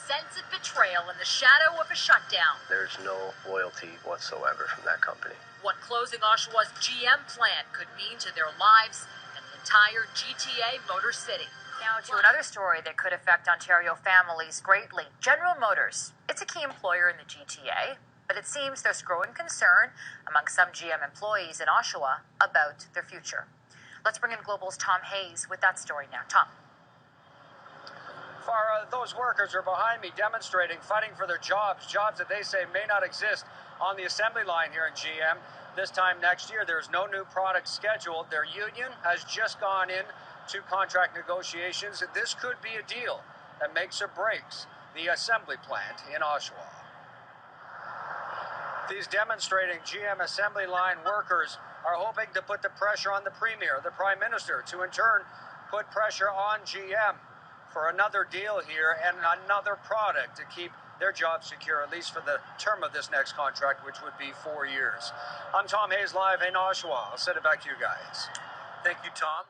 sense of betrayal in the shadow of a shutdown. There's no loyalty whatsoever from that company. What closing Oshawa's GM plant could mean to their lives and the entire GTA Motor City. Now to another story that could affect Ontario families greatly. General Motors. It's a key employer in the GTA, but it seems there's growing concern among some GM employees in Oshawa about their future. Let's bring in Global's Tom Hayes with that story now. Tom. Farah, those workers are behind me demonstrating, fighting for their jobs that they say may not exist on the assembly line here in GM. This time next year, there's no new product scheduled. Their union has just gone in to contract negotiations. This could be a deal that makes or breaks the assembly plant in Oshawa. These demonstrating GM assembly line workers are hoping to put the pressure on the Premier, the Prime Minister, to in turn put pressure on GM for another deal here and another product to keep their job secure, at least for the term of this next contract, which would be 4 years. I'm Tom Hayes, live in Oshawa. I'll send it back to you guys. Thank you, Tom.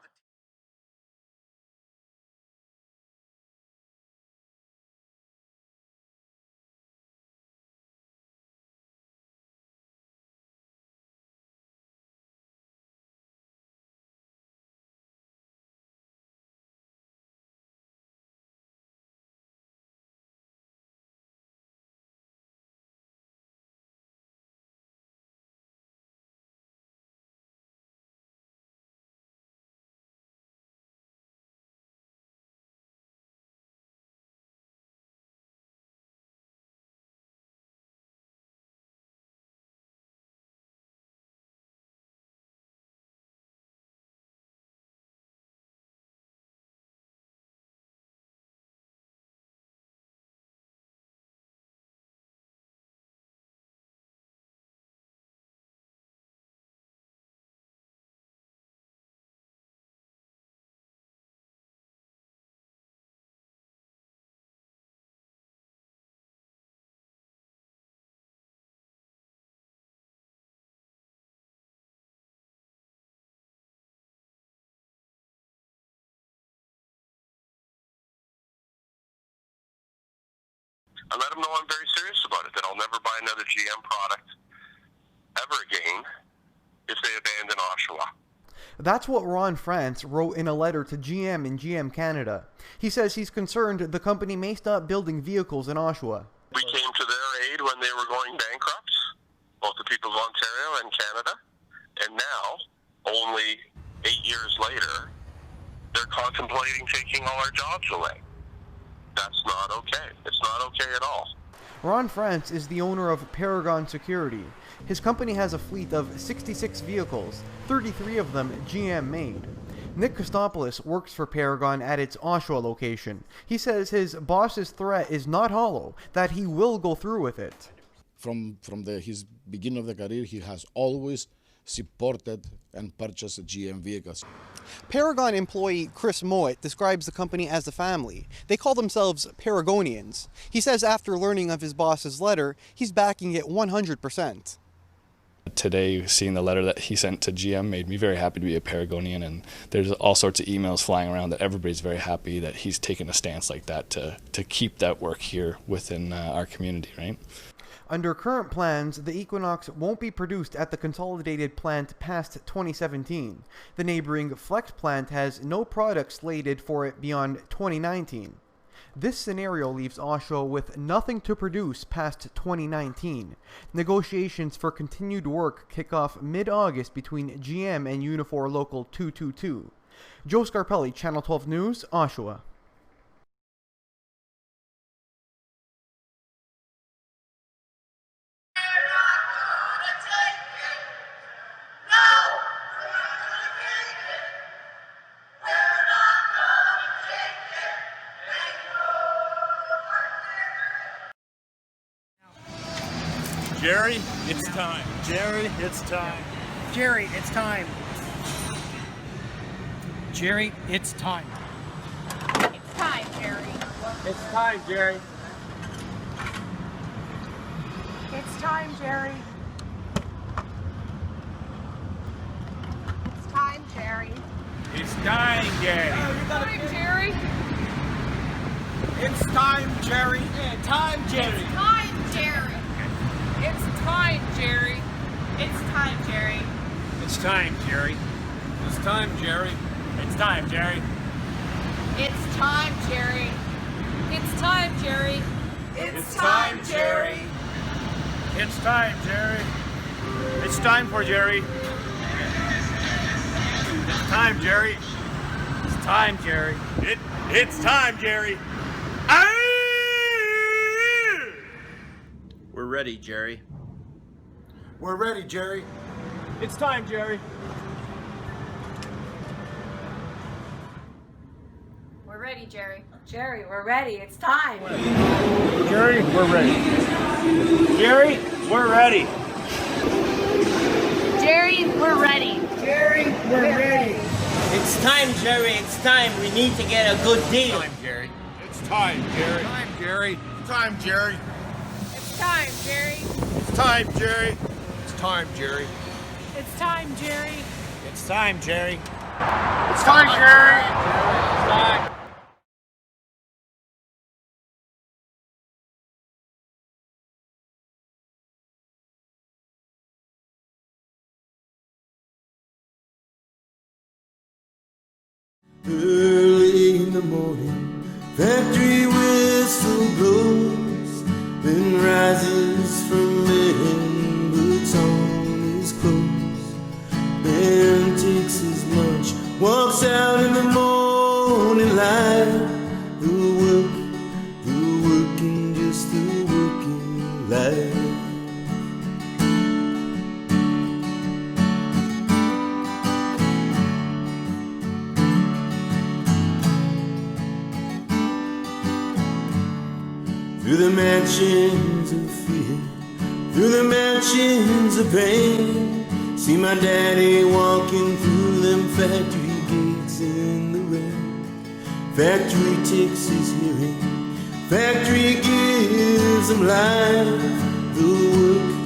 I let them know I'm very serious about it, that I'll never buy another GM product ever again if they abandon Oshawa. That's what Ron France wrote in a letter to GM in GM Canada. He says he's concerned the company may stop building vehicles in Oshawa. We came to their aid when they were going bankrupt, both the people of Ontario and Canada, and now, only 8 years later, they're contemplating taking all our jobs away. That's not okay. It's not okay at all. Ron France is the owner of Paragon Security. His company has a fleet of 66 vehicles, 33 of them GM made. Nick Kostopoulos works for Paragon at its Oshawa location. He says his boss's threat is not hollow, that he will go through with it. From his beginning of the career, he has always supported and purchased GM vehicles. Paragon employee Chris Mowat describes the company as a family. They call themselves Paragonians. He says after learning of his boss's letter, he's backing it 100%. Today, seeing the letter that he sent to GM made me very happy to be a Paragonian, and there's all sorts of emails flying around that everybody's very happy that he's taken a stance like that to keep that work here within our community, right? Under current plans, the Equinox won't be produced at the consolidated plant past 2017. The neighboring Flex plant has no product slated for it beyond 2019. This scenario leaves Oshawa with nothing to produce past 2019. Negotiations for continued work kick off mid-August between GM and Unifor Local 222. Joe Scarpelli, Channel 12 News, Oshawa. Jerry, it's time. Jerry, it's time. Jerry, it's time. Jerry, it's time. It's time, Jerry. It's time, Jerry. It's time, Jerry. It's time, Jerry. It's time, Jerry. It's time, Jerry. It's time, Jerry. Time, Jerry. Time, Jerry. It's time, Jerry. It's time, Jerry. It's time, Jerry. It's time, Jerry. It's time, Jerry. It's time, Jerry. It's time, Jerry. It's time, Jerry. It's time, Jerry. It's time for Jerry. It's time, Jerry. It's time, Jerry. It's time, Jerry. We're ready, Jerry. We're ready, Jerry. It's time, Jerry. We're ready, Jerry. Jerry, we're ready. It's time. Jerry, we're ready. Jerry, we're ready. Jerry, we're ready. Jerry, we're ready. It's time, Jerry. It's time. We need to get a good deal. Time, Jerry. It's time, Jerry. Time, Jerry. Time, Jerry. It's time, Jerry. It's time, Jerry. It's time, Jerry. It's time, Jerry. It's time, Jerry. It's time, Jerry. It's time. Early in the morning, factory whistle blows, then rises from bed, puts on his clothes, then takes his lunch, walks out in the morning light. The working, just the working life. Through the mansions of fear, through the mansions of pain, see my daddy walking through them factory gates in the rain. Factory takes his hearing, factory gives him life. The work